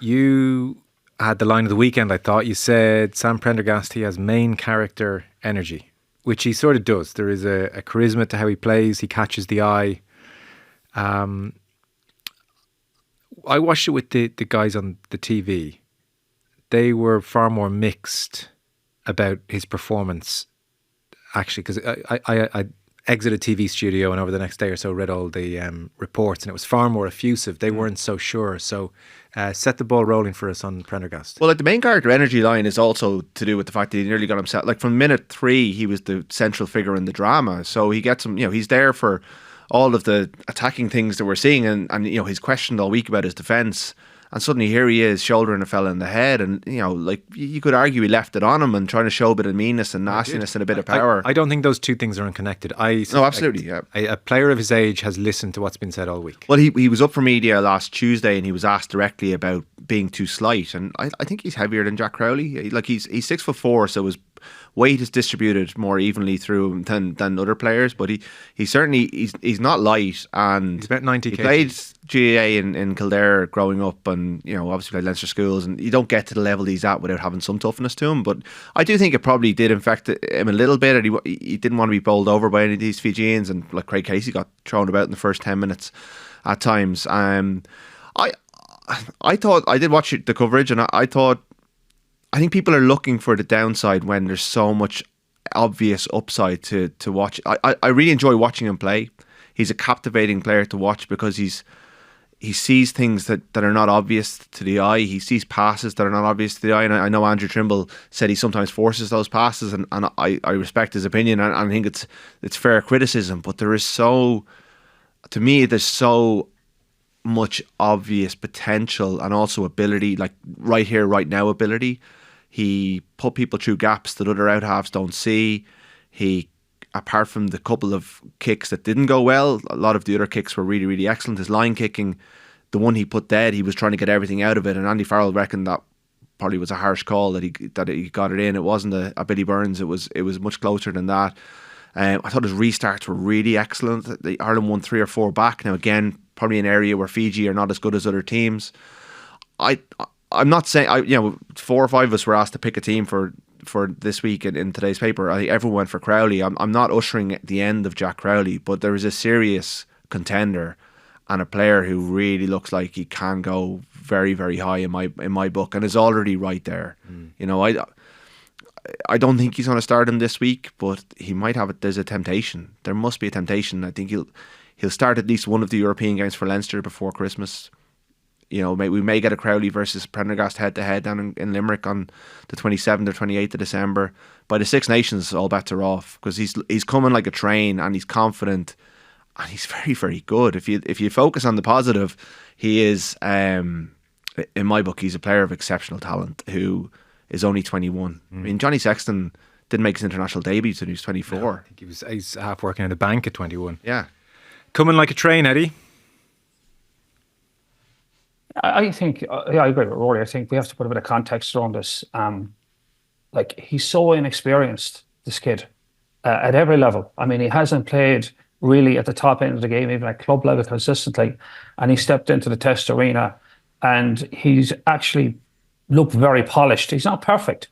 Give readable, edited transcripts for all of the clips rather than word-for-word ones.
You had the line of the weekend, I thought. You said Sam Prendergast, he has main character energy, which he sort of does. There is a charisma to how he plays. He catches the eye. I watched it with the guys on the TV. They were far more mixed about his performance, actually, because I exited TV studio and over the next day or so read all the reports, and it was far more effusive. They weren't so sure. So set the ball rolling for us on Prendergast. Well, like the main character energy line is also to do with the fact that he nearly got himself, like from minute 3, he was the central figure in the drama. So he gets him, he's there for all of the attacking things that we're seeing, and he's questioned all week about his defence. And suddenly here he is shouldering a fella in the head, and like you could argue he left it on him and trying to show a bit of meanness and nastiness and a bit of power. I don't think those two things are unconnected. No, absolutely, yeah. A player of his age has listened to what's been said all week. Well, he was up for media last Tuesday, and he was asked directly about being too slight, and I think he's heavier than Jack Crowley. Like he's 6'4", so his weight is distributed more evenly through him than other players, but he certainly he's not light, and he's about 90 kg. He played GAA in Kildare growing up, and obviously played Leinster schools, and you don't get to the level he's at without having some toughness to him. But I do think it probably did infect him a little bit, and he didn't want to be bowled over by any of these Fijians, and like Craig Casey got thrown about in the first 10 minutes at times. I thought, I did watch the coverage, and I think people are looking for the downside when there's so much obvious upside to watch. I really enjoy watching him play. He's a captivating player to watch because he sees things that are not obvious to the eye. He sees passes that are not obvious to the eye. And I know Andrew Trimble said he sometimes forces those passes, and I respect his opinion, and I think it's fair criticism. But there's so much obvious potential and also ability, like right here, right now ability. He put people through gaps that other out halves don't see. He, apart from the couple of kicks that didn't go well, a lot of the other kicks were really, really excellent. His line kicking, the one he put dead, he was trying to get everything out of it, and Andy Farrell reckoned that probably was a harsh call that he got it in. It wasn't a Billy Burns. It was much closer than that. I thought his restarts were really excellent. Ireland won 3 or 4 back. Now again, probably an area where Fiji are not as good as other teams. I'm not saying 4 or 5 of us were asked to pick a team for this week in today's paper. I think everyone went for Crowley. I'm not ushering the end of Jack Crowley, but there is a serious contender and a player who really looks like he can go very, very high in my book, and is already right there. I don't think he's going to start him this week, but he might have it. There's a temptation. There must be a temptation. I think he'll start at least one of the European games for Leinster before Christmas. We may get a Crowley versus Prendergast head-to-head down in Limerick on the 27th or 28th of December. By the Six Nations, all bets are off, because he's coming like a train, and he's confident, and he's very, very good. If you focus on the positive, he is, in my book, he's a player of exceptional talent who is only 21. I mean, Johnny Sexton didn't make his international debut until he was 24. No, I think he's half working at a bank at 21. Yeah. Coming like a train, Eddie. I think, I agree with Rory. I think we have to put a bit of context around this. He's so inexperienced, this kid, at every level. I mean, he hasn't played really at the top end of the game, even at club level consistently. And he stepped into the test arena, and he's actually looked very polished. He's not perfect,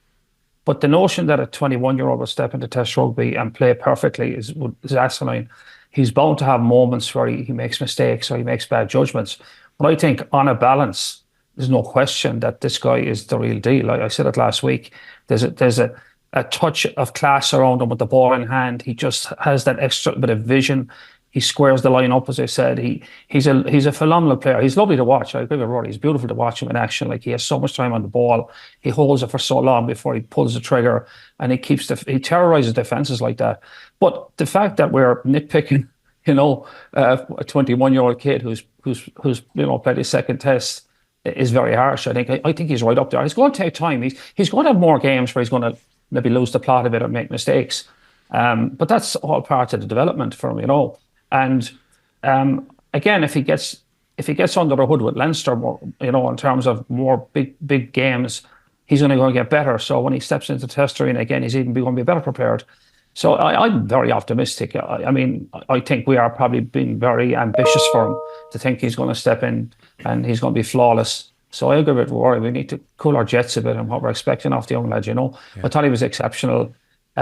but the notion that a 21-year-old will step into test rugby and play perfectly is asinine. He's bound to have moments where he makes mistakes or he makes bad judgments. But I think on a balance, there's no question that this guy is the real deal. Like I said it last week, there's a touch of class around him with the ball in hand. He just has that extra bit of vision. He squares the line up, as I said. He's a phenomenal player. He's lovely to watch. I agree with Rory. It's beautiful to watch him in action. Like, he has so much time on the ball. He holds it for so long before he pulls the trigger, and he terrorizes defenses like that. But the fact that we're nitpicking, a 21-year-old kid who's played his second test is very harsh. I think he's right up there. It's going to take time. He's going to have more games where he's going to maybe lose the plot a bit or make mistakes. But that's all part of the development for him, And again, if he gets under the hood with Leinster, more, in terms of more big games, he's only going to get better. So when he steps into the test arena again, he's even going to be better prepared. So I'm very optimistic. I think we are probably being very ambitious for him to think he's going to step in and he's going to be flawless. So I agree with Rory. We need to cool our jets a bit and what we're expecting off the young lad, I thought he was exceptional.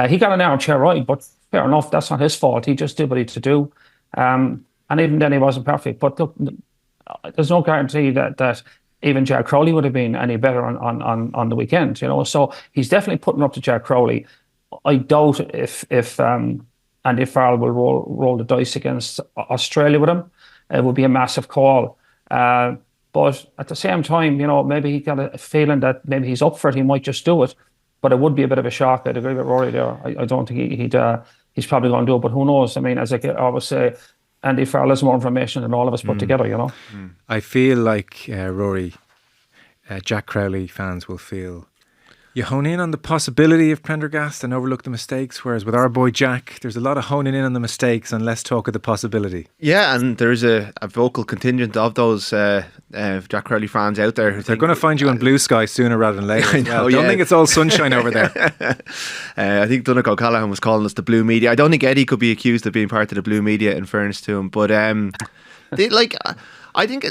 He got an armchair right, but fair enough, that's not his fault. He just did what he had to do. And even then he wasn't perfect. But look, there's no guarantee that even Jack Crowley would have been any better on the weekend, So he's definitely putting up to Jack Crowley. I doubt if Andy Farrell will roll the dice against Australia with him. It would be a massive call. But at the same time, maybe he got a feeling that maybe he's up for it. He might just do it. But it would be a bit of a shock. I'd agree with Rory there. I don't think he's probably going to do it. But who knows? I mean, as I always say, Andy Farrell has more information than all of us put together, I feel like, Rory, Jack Crowley fans will feel you hone in on the possibility of Prendergast and overlook the mistakes, whereas with our boy Jack, there's a lot of honing in on the mistakes and less talk of the possibility. Yeah, and there's a vocal contingent of those Jack Crowley fans out there. They're going to find you on Blue Sky sooner rather than later. I don't think it's all sunshine over there. I think Donnacha O'Callaghan was calling us the blue media. I don't think Eddie could be accused of being part of the blue media, in fairness to him. But I think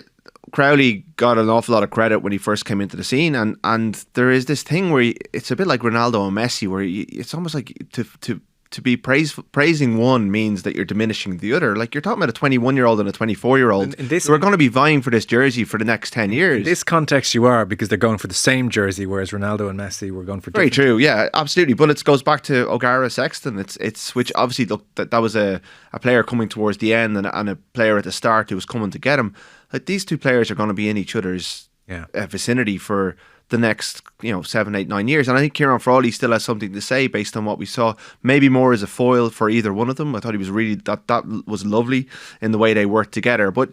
Crowley got an awful lot of credit when he first came into the scene, and there is this thing where it's a bit like Ronaldo and Messi, where it's almost like to be praising one means that you're diminishing the other. Like, you're talking about a 21-year-old and a 24-year-old who are going to be vying for this jersey for the next 10 years. In this context, you are, because they're going for the same jersey, whereas Ronaldo and Messi were going for very true. Yeah, absolutely. But it goes back to O'Gara Sexton. It's which obviously, look, that was a player coming towards the end and a player at the start who was coming to get him. Like, these two players are going to be in each other's vicinity for the next 7, 8, 9 years, and I think Kieran Frawley still has something to say based on what we saw, maybe more as a foil for either one of them. I thought he was really that was lovely in the way they worked together. But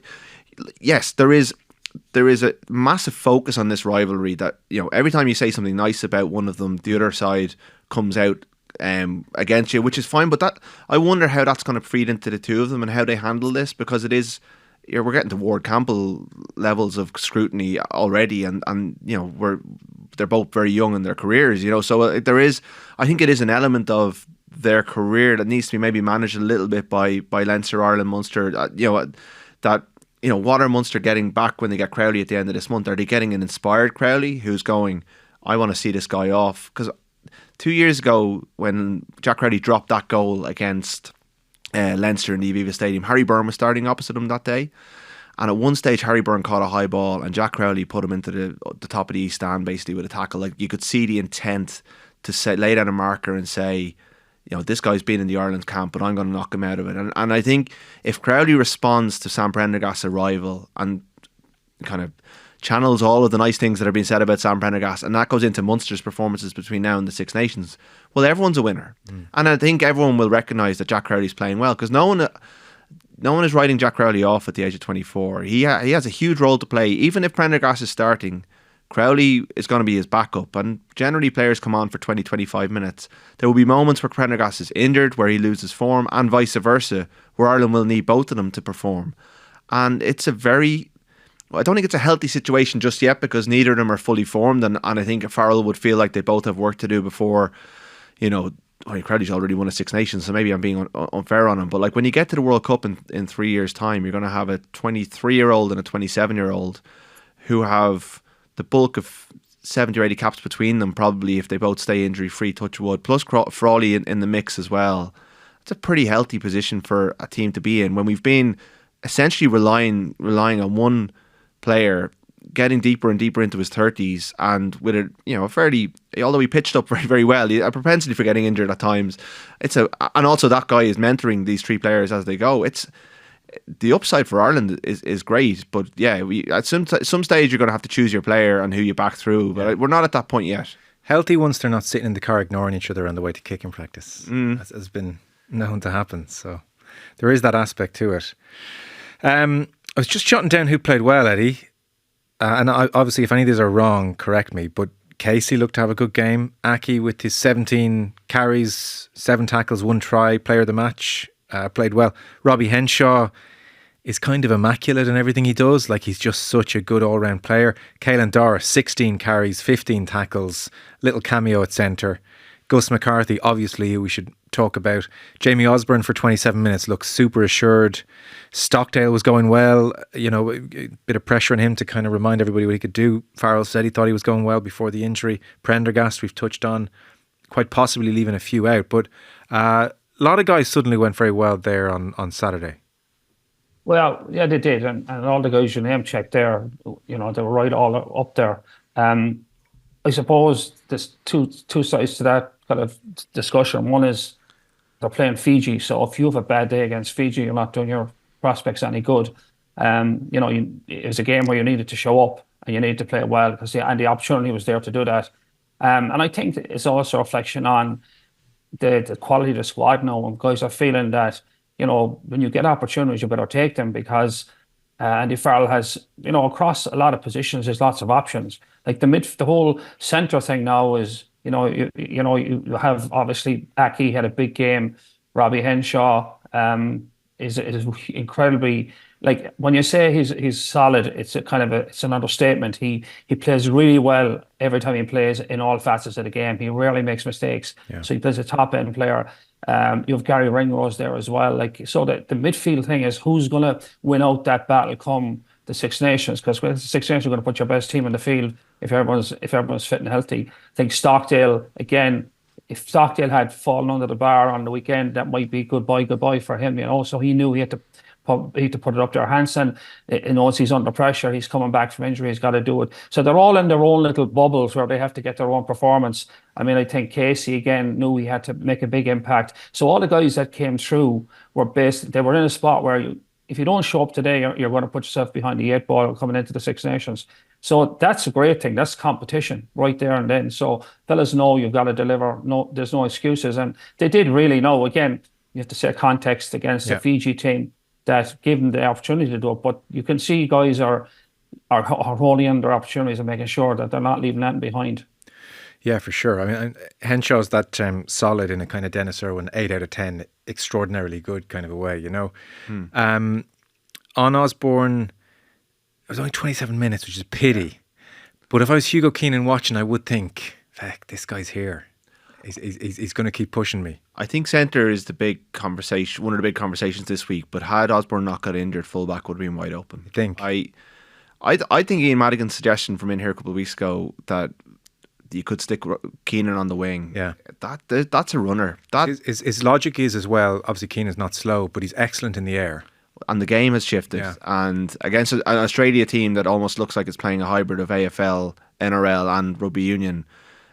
yes, there is a massive focus on this rivalry that every time you say something nice about one of them, the other side comes out against you, which is fine, but that I wonder how that's going to feed into the two of them and how they handle this, because it is, we're getting to Ward Campbell levels of scrutiny already, and they're both very young in their careers, so there is, I think it is an element of their career that needs to be maybe managed a little bit by Leinster, Ireland, Munster, what are Munster getting back when they get Crowley at the end of this month? Are they getting an inspired Crowley who's going, I want to see this guy off? Because 2 years ago, when Jack Crowley dropped that goal against Leinster in the Aviva Stadium, Harry Byrne was starting opposite him that day, and at one stage Harry Byrne caught a high ball and Jack Crowley put him into the top of the east stand basically with a tackle. Like, you could see the intent to lay down a marker and say, this guy's been in the Ireland camp, but I'm going to knock him out of it. And I think if Crowley responds to Sam Prendergast's arrival and kind of channels all of the nice things that are being said about Sam Prendergast, and that goes into Munster's performances between now and the Six Nations, well, everyone's a winner. And I think everyone will recognise that Jack Crowley's playing well, because no one is writing Jack Crowley off at the age of 24. He has a huge role to play. Even if Prendergast is starting, Crowley is going to be his backup, and generally players come on for 20, 25 minutes. There will be moments where Prendergast is injured, where he loses form, and vice versa, where Ireland will need both of them to perform. And it's I don't think it's a healthy situation just yet, because neither of them are fully formed, and I think Farrell would feel like they both have work to do before, Crowley's already won a Six Nations, so maybe I'm being unfair on him. But like, when you get to the World Cup in 3 years' time, you're going to have a 23-year-old and a 27-year-old who have the bulk of 70 or 80 caps between them, probably, if they both stay injury-free, touch wood, plus Frawley in the mix as well. It's a pretty healthy position for a team to be in when we've been essentially relying on one player getting deeper and deeper into his 30s, and with a fairly, although he pitched up very, very well, a propensity for getting injured at times. And also that guy is mentoring these three players as they go. It's the upside for Ireland is great, but yeah, at some stage you're going to have to choose your player and who you back through. But we're not at that point yet. Healthy once they're not sitting in the car ignoring each other on the way to kicking practice, has been known to happen. So there is that aspect to it. I was just jotting down who played well, Eddie. And obviously, if any of these are wrong, correct me. But Casey looked to have a good game. Aki, with his 17 carries, 7 tackles, 1 try, player of the match, played well. Robbie Henshaw is kind of immaculate in everything he does. Like, he's just such a good all-round player. Caelan Doris, 16 carries, 15 tackles, little cameo at centre. Gus McCarthy, obviously, who we should talk about. Jamie Osborne for 27 minutes looked super assured. Stockdale was going well. You know, a bit of pressure on him to kind of remind everybody what he could do. Farrell said he thought he was going well before the injury. Prendergast, we've touched on, quite possibly leaving a few out. But a lot of guys suddenly went very well there on Saturday. Well, yeah, they did. And all the guys you name checked there, you know, they were right all up there. I suppose there's two sides to that kind of discussion. One is they're playing Fiji, so if you have a bad day against Fiji, you're not doing your prospects any good. You know, it was a game where you needed to show up and you needed to play well and the opportunity was there to do that. And I think it's also a reflection on the quality of the squad now, and guys are feeling that, you know, when you get opportunities, you better take them, because Andy Farrell has, you know, across a lot of positions, there's lots of options. Like the whole centre thing now is, you know, you have obviously Aki had a big game. Robbie Henshaw is incredibly, like, when you say he's solid, it's an understatement. He plays really well every time he plays in all facets of the game. He rarely makes mistakes. Yeah. So he plays a top end player. You have Gary Ringrose there as well. Like, so the midfield thing is who's going to win out that battle come the Six Nations, because with the Six Nations, you're going to put your best team in the field if everyone's fit and healthy. I think Stockdale, again, if Stockdale had fallen under the bar on the weekend, that might be goodbye for him, you know. So he knew he had to put it up there. Hansen, he knows he's under pressure. He's coming back from injury. He's got to do it. So they're all in their own little bubbles where they have to get their own performance. I mean, I think Casey, again, knew he had to make a big impact. So all the guys that came through they were in a spot where if you don't show up today, you're going to put yourself behind the 8 ball coming into the Six Nations. So that's a great thing. That's competition right there and then. So fellas know you've got to deliver. No, there's no excuses. And they did really know. Again, you have to set context against the Fiji team that gave them the opportunity to do it. But you can see guys are holding in their opportunities and making sure that they're not leaving that behind. Yeah, for sure. I mean, Henshaw's that solid in a kind of Dennis Irwin 8 out of 10, extraordinarily good kind of a way, you know. On Osborne, it was only 27 minutes, which is a pity. But if I was Hugo Keenan watching, I would think, "Feck, this guy's here. He's going to keep pushing me." I think centre is the big conversation, one of the big conversations this week. But had Osborne not got injured, fullback would have been wide open. I think. I think Ian Madigan's suggestion from in here a couple of weeks ago that you could stick Keenan on the wing. Yeah, that's a runner. His logic is as well. Obviously, Keenan's not slow, but he's excellent in the air. And the game has shifted. Yeah. And against an Australia team that almost looks like it's playing a hybrid of AFL, NRL, and rugby union.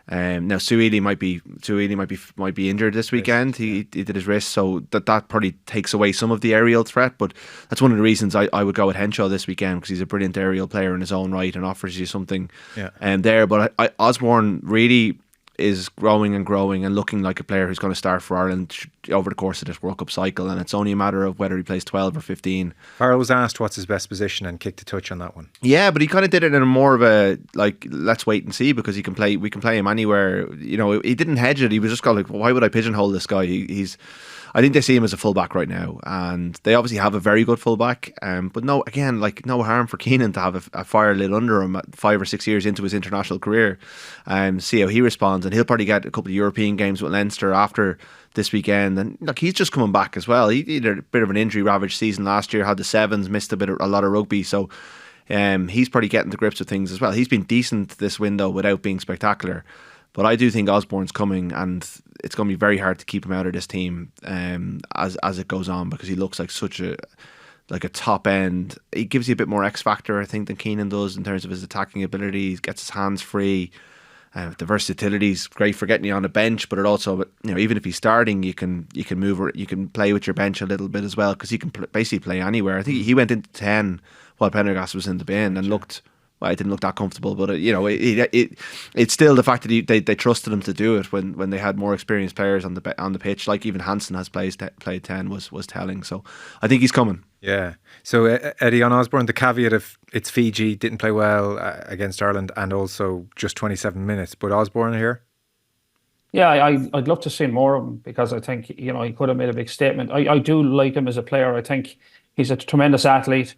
Now Suili might be injured this weekend. He did his wrist, so that probably takes away some of the aerial threat. But that's one of the reasons I would go with Henshaw this weekend, because he's a brilliant aerial player in his own right and offers you something there. But Osborne really is growing and looking like a player who's going to start for Ireland over the course of this World Cup cycle, and it's only a matter of whether he plays 12 or 15. Farrell was asked what's his best position and kicked a touch on that one. Yeah, but he kind of did it in a more of a, like, let's wait and see, because we can play him anywhere. You know, he didn't hedge it. He was just kind of like, why would I pigeonhole this guy? I think they see him as a fullback right now, and they obviously have a very good fullback. But no harm for Keenan to have a fire lit under him at 5 or 6 years into his international career, see how he responds. And he'll probably get a couple of European games with Leinster after this weekend. And look, he's just coming back as well. He had a bit of an injury ravaged season last year, had the sevens, missed a lot of rugby. So he's probably getting to grips with things as well. He's been decent this window without being spectacular. But I do think Osborne's coming, and it's going to be very hard to keep him out of this team as it goes on, because he looks like such a top end. He gives you a bit more X factor, I think, than Keenan does in terms of his attacking ability. He gets his hands free. The versatility is great for getting you on the bench, but it also, you know, even if he's starting, you can move, you can play with your bench a little bit as well, because he can basically play anywhere. I think he went into 10 while Prendergast was in the bin and looked. Well, it didn't look that comfortable, but it's still the fact that they trusted him to do it when they had more experienced players on the pitch, like even Hansen has played 10 was telling. So I think he's coming. Yeah. So Eddie, on Osborne, the caveat of it's Fiji, didn't play well against Ireland, and also just 27 minutes. But Osborne here? Yeah, I'd love to see more of him, because I think, you know, he could have made a big statement. I do like him as a player. I think he's a tremendous athlete.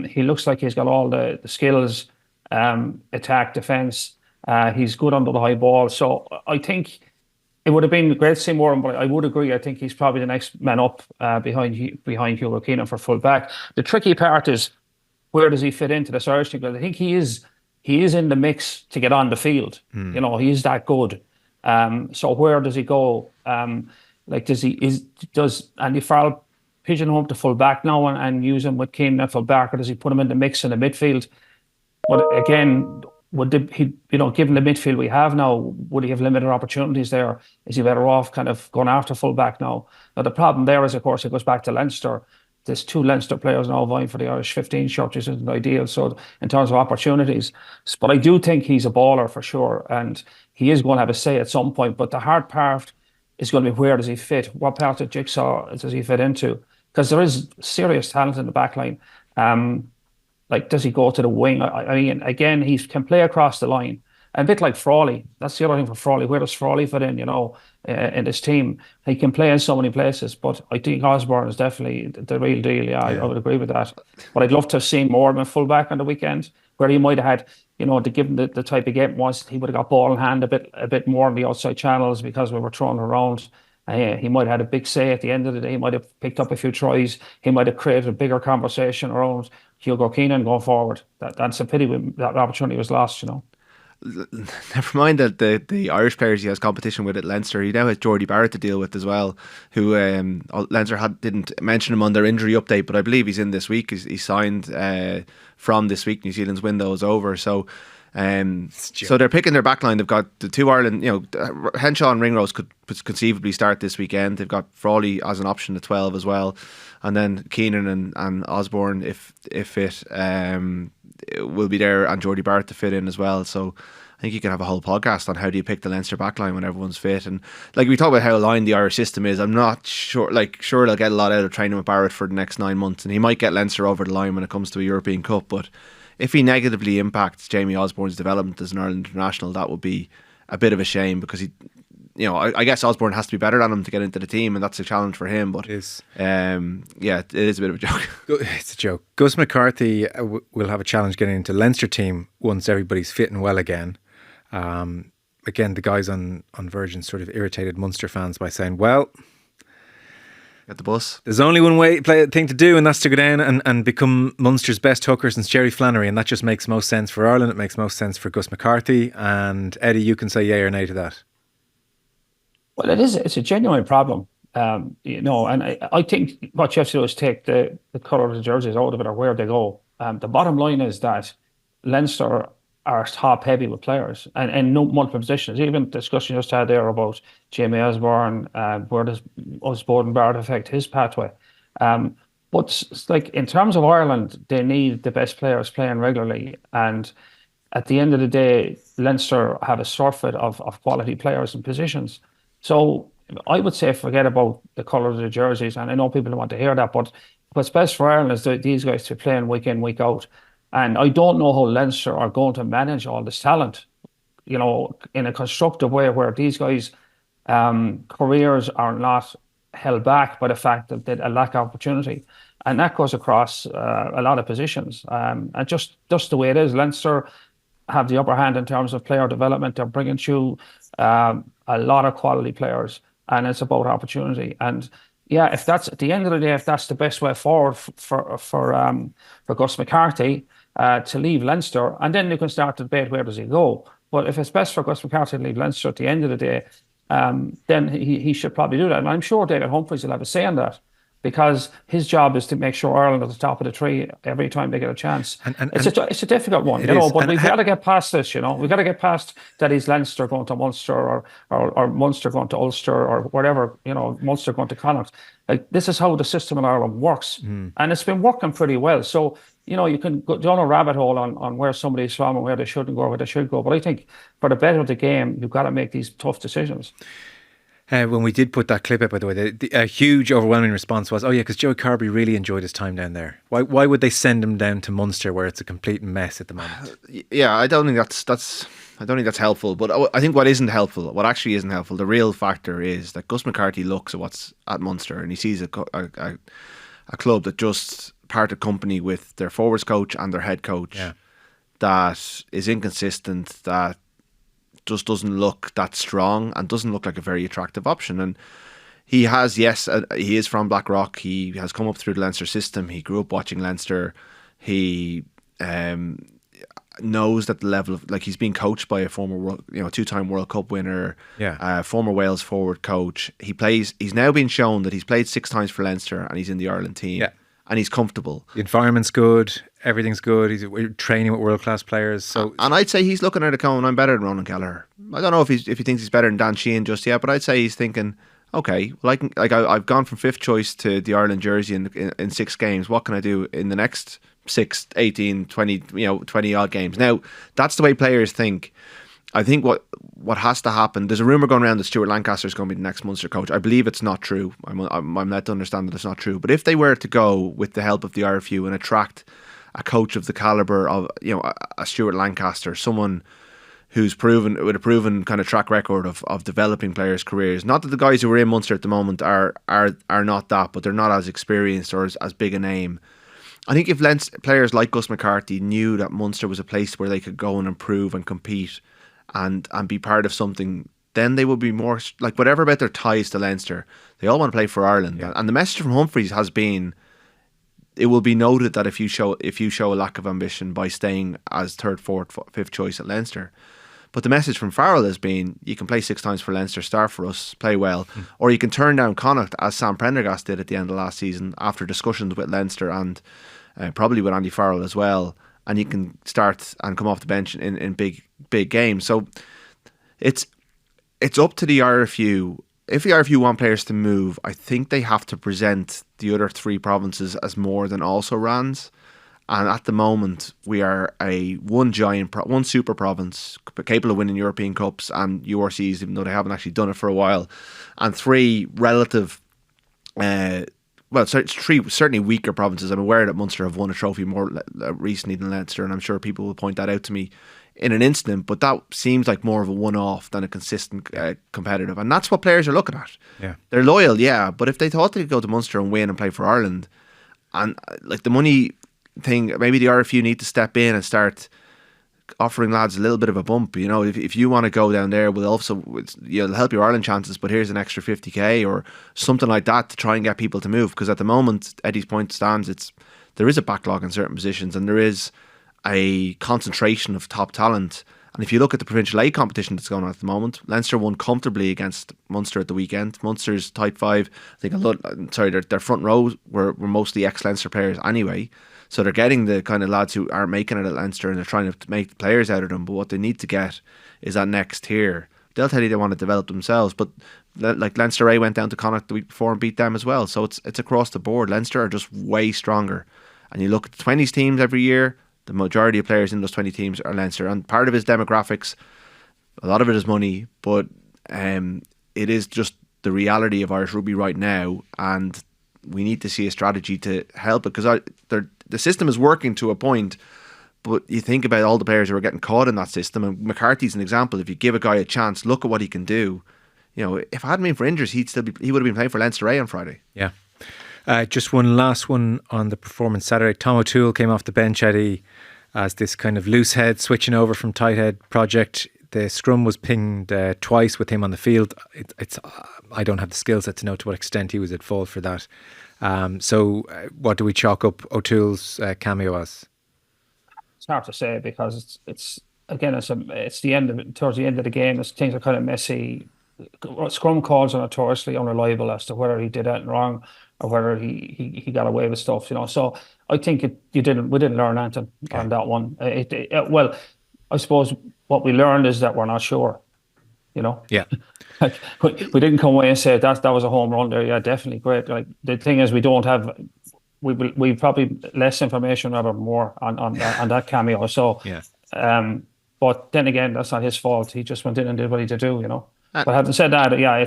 He looks like he's got all the skills, attack, defence. He's good under the high ball. So I think it would have been great to see more, but I would agree. I think he's probably the next man up behind Hugo Keenan for full back. The tricky part is, where does he fit into this Irish team? Because I think he is in the mix to get on the field. You know, he is that good. So where does he go? Like, does Andy Farrell pigeonhole to full back now and use him with Keenan at full back, or does he put him in the mix in the midfield? But again, given the midfield we have now, would he have limited opportunities there? Is he better off kind of going after full back now? Now the problem there is, of course, it goes back to Leinster. There's 2 Leinster players now vying for the Irish 15 shirt, which isn't ideal. So in terms of opportunities, but I do think he's a baller for sure, and he is going to have a say at some point. But the hard part is going to be, where does he fit? What part of the jigsaw does he fit into? Because there is serious talent in the back line. Like, does he go to the wing? I mean, again, he can play across the line. A bit like Frawley. That's the other thing for Frawley. Where does Frawley fit in, in this team? He can play in so many places, but I think Osborne is definitely the real deal. Yeah, I would agree with that. But I'd love to have seen more of him fullback on the weekend, where he might have had, to give him the type of game was, he would have got ball in hand a bit more on the outside channels because we were throwing around. He might have had a big say at the end of the day. He might have picked up a few tries. He might have created a bigger conversation around Hugo Keenan going forward. That's a pity that opportunity was lost, Never mind that the Irish players he has competition with at Leinster. He now has Jordy Barrett to deal with as well, who Leinster didn't mention him on their injury update, but I believe he's in this week. He's signed from this week. New Zealand's window is over, so they're picking their backline. They've got the 2 Ireland, Henshaw and Ringrose could conceivably start this weekend. They've got Frawley as an option at 12 as well, and then Keenan and Osborne if it will be there, and Jordy Barrett to fit in as well. So I think you can have a whole podcast on how do you pick the Leinster backline when everyone's fit. And like we talk about how aligned the Irish system is, I'm not sure. Sure, they'll get a lot out of training with Barrett for the next 9 months, and he might get Leinster over the line when it comes to a European Cup. But if he negatively impacts Jamie Osborne's development as an Ireland international, that would be a bit of a shame, because he, I guess Osborne has to be better than him to get into the team, and that's a challenge for him. But it is. It is a bit of a joke. It's a joke. Gus McCarthy will have a challenge getting into Leinster team once everybody's fit and well again. Again, the guys on Virgin sort of irritated Munster fans by saying, well, get the bus. There's only one thing to do, and that's to go down and become Munster's best hooker since Jerry Flannery, and that just makes most sense for Ireland. It makes most sense for Gus McCarthy. And Eddie, you can say yay or nay to that. Well, it's a genuine problem, and I think what you have to do is take the colour of the jerseys out of it, or where they go. The bottom line is that Leinster are top heavy with players, and in multiple positions. Even discussion just had there about Jamie Osborne, where does Osborne and Barrett affect his pathway? But it's like, in terms of Ireland, they need the best players playing regularly, and at the end of the day, Leinster have a surfeit of quality players and positions. So I would say forget about the colour of the jerseys, and I know people don't want to hear that, but what's best for Ireland is these guys to play in week in, week out. And I don't know how Leinster are going to manage all this talent, in a constructive way, where these guys' careers are not held back by the fact that they lack opportunity. And that goes across a lot of positions. And just the way it is, Leinster have the upper hand in terms of player development. They're bringing through a lot of quality players, and it's about opportunity. And yeah, if that's at the end of the day, if that's the best way forward for Gus McCarthy to leave Leinster, and then you can start to debate where does he go. But if it's best for Gus McCarthy to leave Leinster at the end of the day, then he should probably do that. And I'm sure David Humphreys will have a say in that, because his job is to make sure Ireland are at the top of the tree every time they get a chance. And it's a difficult one, but we've got to get past this, We've got to get past that he's Leinster going to Munster, or Munster going to Ulster, or whatever, Munster going to Connacht. Like, this is how the system in Ireland works. And it's been working pretty well. So, you can go down a rabbit hole on where somebody's from and where they shouldn't go, where they should go. But I think for the better of the game, you've got to make these tough decisions. When we did put that clip up, by the way, a huge overwhelming response was, oh yeah, because Joe Carberry really enjoyed his time down there. Why would they send him down to Munster, where it's a complete mess at the moment? Yeah, I don't think that's helpful. But I think what actually isn't helpful, the real factor is that Gus McCarthy looks at what's at Munster, and he sees a club that just parted company with their forwards coach and their head coach, that is inconsistent, that just doesn't look that strong and doesn't look like a very attractive option. And he has, yes, he is from Blackrock. He has come up through the Leinster system. He grew up watching Leinster. He knows that the level of, like, he's been coached by a former two-time World Cup winner, former Wales forward coach. He's now been shown that he's played 6 times for Leinster and he's in the Ireland team. Yeah. And he's comfortable. The environment's good. Everything's good. We're training with world-class players. So, and I'd say he's looking at it going, I'm better than Ronan Gallagher. I don't know if he thinks he's better than Dan Sheehan just yet, but I'd say he's thinking, okay, well, I've gone from 5th choice to the Ireland jersey in 6 games. What can I do in the next 6, 18, 20, 20 odd games? Now, that's the way players think. I think what has to happen, there's a rumour going around that Stuart Lancaster is going to be the next Munster coach. I believe it's not true. I'm led to understand that it's not true. But if they were to go with the help of the RFU and attract a coach of the calibre of a Stuart Lancaster, someone who's with a proven kind of track record of developing players' careers. Not that the guys who are in Munster at the moment are not that, but they're not as experienced or as big a name. I think if players like Gus McCarthy knew that Munster was a place where they could go and improve and compete and be part of something, then they would be more like, whatever about their ties to Leinster, they all want to play for Ireland. Yeah. And the message from Humphreys has been, it will be noted that if you show a lack of ambition by staying as 3rd, 4th, 5th choice at Leinster. But the message from Farrell has been, you can play 6 times for Leinster, start for us, play well, or you can turn down Connacht, as Sam Prendergast did at the end of last season after discussions with Leinster and probably with Andy Farrell as well, and you can start and come off the bench in big games. So it's up to the RFU. If the RFU want players to move, I think they have to present the other 3 provinces as more than also Rans. And at the moment, we are one super province capable of winning European Cups and URCs, even though they haven't actually done it for a while, and 3 relative, certainly weaker provinces. I'm aware that Munster have won a trophy more recently than Leinster, and I'm sure people will point that out to me in an instant, but that seems like more of a one-off than a consistent competitive. And that's what players are looking at. Yeah. They're loyal, but if they thought they could go to Munster and win and play for Ireland, and like the money thing, maybe the RFU need to step in and start offering lads a little bit of a bump. If you want to go down there, we'll also help your Ireland chances, but here's an extra 50k or something like that to try and get people to move. Because at the moment, Eddie's point stands, there is a backlog in certain positions and there is a concentration of top talent. And if you look at the provincial A competition that's going on at the moment, Leinster won comfortably against Munster at the weekend. Munster's tight 5, I think their front row were mostly ex-Leinster players anyway. So they're getting the kind of lads who aren't making it at Leinster and they're trying to make players out of them. But what they need to get is that next tier. They'll tell you they want to develop themselves, but like Leinster A went down to Connacht the week before and beat them as well. So it's across the board. Leinster are just way stronger. And you look at the 20s teams every year, the majority of players in those 20 teams are Leinster. And part of it is demographics, a lot of it is money, but it is just the reality of Irish rugby right now. And we need to see a strategy to help it, because the system is working to a point, but you think about all the players who are getting caught in that system, and McCarthy's an example. If you give a guy a chance, look at what he can do. If it hadn't been for injuries, he would have been playing for Leinster A on Friday. Yeah. Just one last one on the performance Saturday. Tom O'Toole came off the bench, Eddie, as this kind of loose head switching over from tight head project. The scrum was pinged twice with him on the field. I don't have the skill set to know to what extent he was at fault for that. So what do we chalk up O'Toole's cameo as? It's hard to say, because it's the end of it. Towards the end of the game, things are kind of messy. Scrum calls are notoriously unreliable as to whether he did anything wrong or whether he got away with stuff. So I think we didn't learn anything on that one. Well, I suppose what we learned is that we're not sure. Yeah. Like, we didn't come away and say that was a home run there. Yeah, definitely great. Like, the thing is, we don't have. We probably less information or more on that cameo. So yeah. But then again, that's not his fault. He just went in and did what he did do. But having said that, yeah,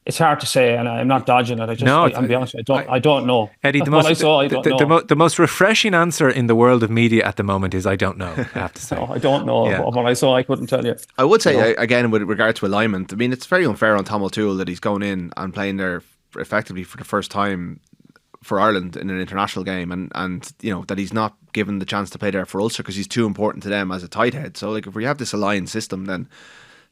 it's hard to say, and I'm not dodging it. I'll be honest, I don't know. Eddie, the most refreshing answer in the world of media at the moment is I don't know, I have to say. No, I don't know. Yeah. What I saw, I couldn't tell you. I would say, again, with regard to alignment, I mean, it's very unfair on Tom O'Toole that he's going in and playing there effectively for the first time for Ireland in an international game, and that he's not given the chance to play there for Ulster because he's too important to them as a tight head. So, like, if we have this aligned system, then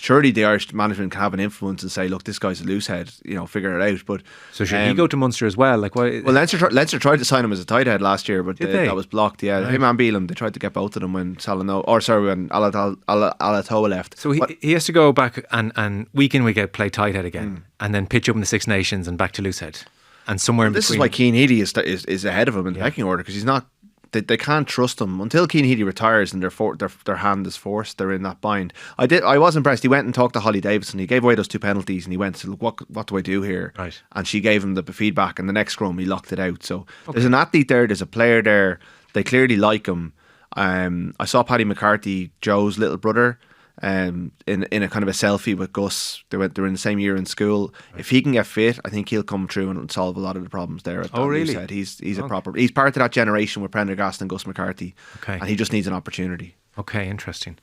surely the Irish management can have an influence and say, look, this guy's a loose head, figure it out. But So should he go to Munster as well? Like, why? well, Leinster tried to sign him as a tight head last year, but that was blocked. Yeah, him and Beelum, they tried to get both of them when when Alatoa left. So he has to go back and week in, week out play tight head again, and then pitch up in the Six Nations and back to loose head, and somewhere in This between. is why Keane Heady is ahead of him in the pecking order, because he's not. They can't trust him until Keane Heady retires and their hand is forced. They're in that bind. I was impressed. He went and talked to Holly Davidson. He gave away those 2 penalties and he went to look, what do I do here? Right. And she gave him the feedback, and the next scrum he locked it out. So there's an athlete there. There's a player there. They clearly like him. I saw Paddy McCarthy, Joe's little brother, in a kind of a selfie with Gus. They were in the same year in school. If he can get fit, I think he'll come through and solve a lot of the problems there. Oh, really? He's he's part of that generation with Prendergast and Gus McCarthy. Okay. And he just needs an opportunity. Okay, interesting.